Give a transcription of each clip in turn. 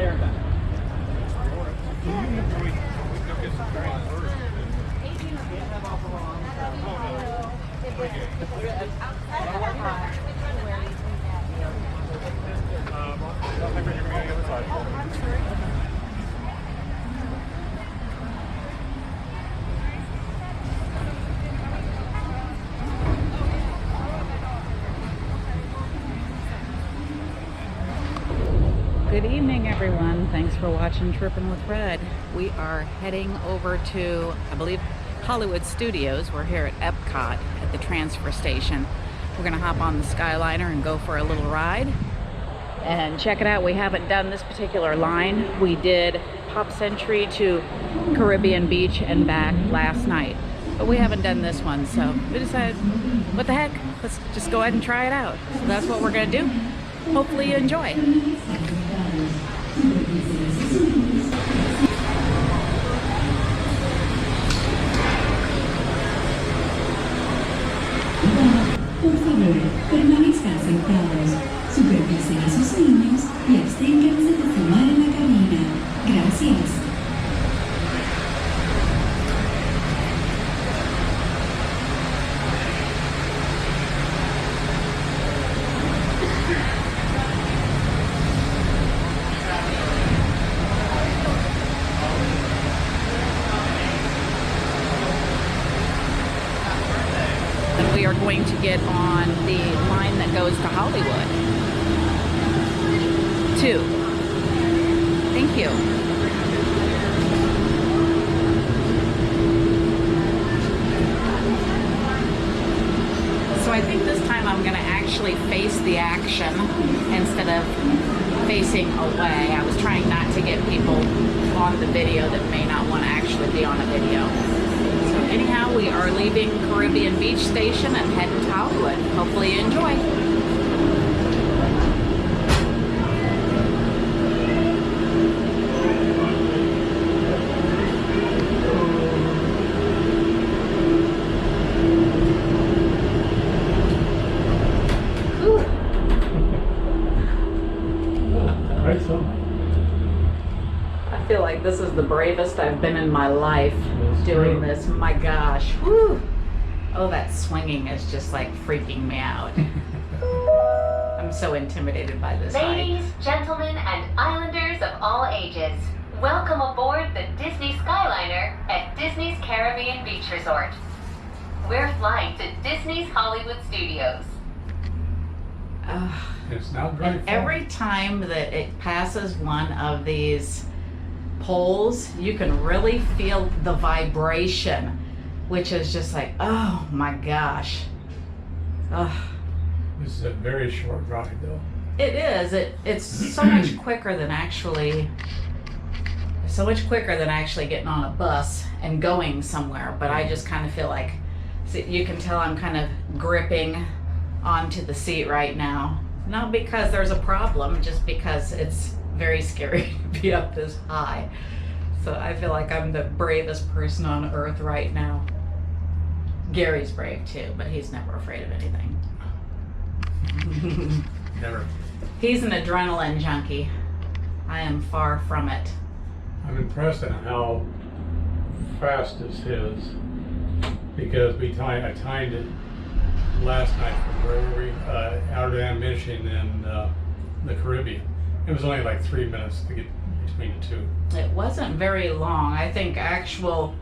there. Good evening, everyone. Thanks for watching Trippin' with Red. We are heading over to, I believe, Hollywood Studios. We're here at Epcot at the transfer station. We're gonna hop on the Skyliner and go for a little ride. And check it out, we haven't done this particular line. We did Pop Century to Caribbean Beach and back last night, but we haven't done this one, so we decided, what the heck, let's just go ahead and try it out. So that's what we're gonna do. Hopefully you enjoy. Por favor, permanezcan sentados, supervisen a sus niños y absténganse de fumar en la cabina. Gracias. We are going to get on the line that goes to Hollywood. 2. Thank you. So I think this time I'm going to actually face the action instead of facing away. I was trying not to get people on the video that may not want to actually be on a video. Anyhow, we are leaving Caribbean Beach Station and heading to Hollywood. Hopefully you enjoy. I feel like this is the bravest I've been in my life doing this. My gosh. Woo. Oh, that swinging is just like freaking me out. I'm so intimidated by this Ladies, gentlemen, and islanders of all ages, welcome aboard the Disney Skyliner at Disney's Caribbean Beach Resort. We're flying to Disney's Hollywood Studios. It's not very far. Every time that it passes one of these poles, you can really feel the vibration, which is just like, oh my gosh. This is a very short ride, though. It is. It's so much quicker than actually getting on a bus and going somewhere. But I just kind of feel like, see, you can tell I'm kind of gripping onto the seat right now. Not because there's a problem, just because it's very scary to be up this high. So I feel like I'm the bravest person on earth right now. Gary's brave too, but he's never afraid of anything. Never. He's an adrenaline junkie. I am far from it. I'm impressed at how fast is his, because I timed it last night from where were we? Out of ammunition in the Caribbean. It was only like 3 minutes to get between the two. It wasn't very long. I think actual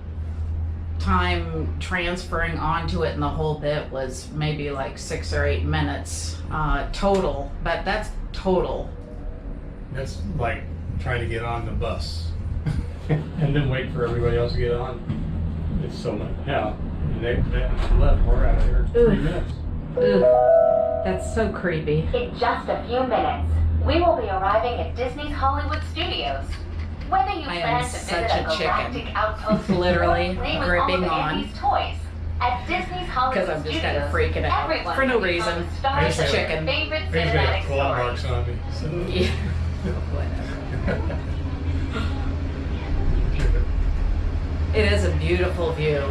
time transferring onto it and the whole bit was maybe like 6 or 8 minutes total, but that's total. That's like trying to get on the bus and then wait for everybody else to get on. It's so much. Yeah, they left. We're out of here in 3 minutes. Ooh, that's so creepy. In just a few minutes, we will be arriving at Disney's Hollywood Studios. Whether you plan to visit a galactic outpost literally or play with gripping all on of Andy's toys, at Disney's Hollywood because I'm just kind of Studios, freaking out everyone for no can become reason. the stars Just of their chicken. favorite He's got cinematic claw stories. marks on me. So. Yeah. Whatever. It is a beautiful view.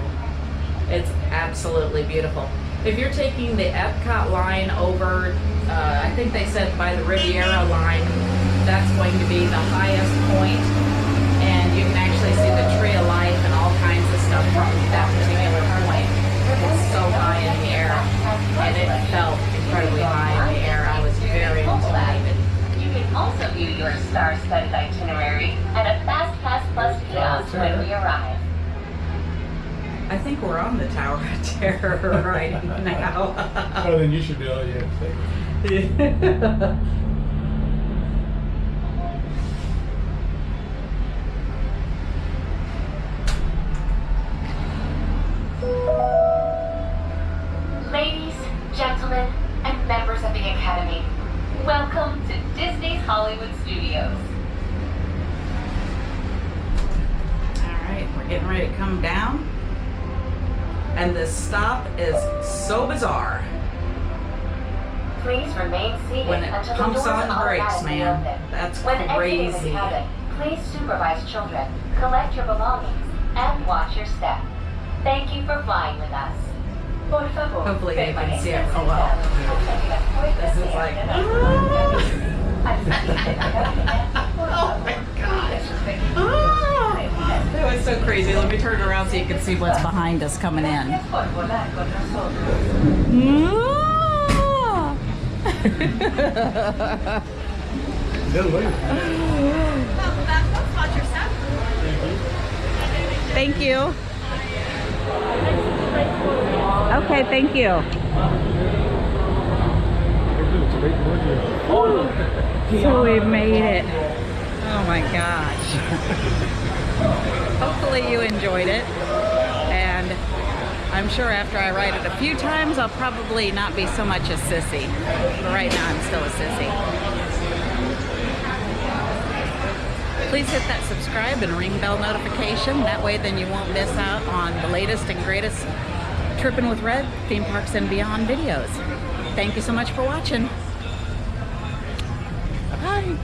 It's absolutely beautiful. If you're taking the Epcot line over, I think they said by the Riviera line, that's going to be the highest point, and you can actually see the tree of life and all kinds of stuff from that particular point. It's so high in the air, and it felt incredibly high in the air. I was very intimidated. You can also view your star-studded itinerary at a fastpass plus kiosk when we arrive. I think we're on the Tower of Terror right now. Oh, then you should be able to take it. Ladies, gentlemen, and members of the Academy, welcome to Disney's Hollywood Studios. Alright, we're getting ready to come down. And this stop is so bizarre. Please remain seated When it until the pumps doors on the brakes, automatically man. open. That's When exiting the crazy. cabin, please supervise children, collect your belongings, and watch your step. Thank you for flying with us. Por favor, Hopefully you can permanezca see it real well. This is like, oh my gosh. That was so crazy. Let me turn around so you can see what's behind us coming in. Thank you. Okay, thank you. So we made it. Oh my gosh. Hopefully you enjoyed it. And I'm sure after I ride it a few times, I'll probably not be so much a sissy. But right now I'm still a sissy. Please hit that subscribe and ring bell notification. That way then you won't miss out on the latest and greatest Trippin' with Red, theme parks and beyond videos. Thank you so much for watching. Bye.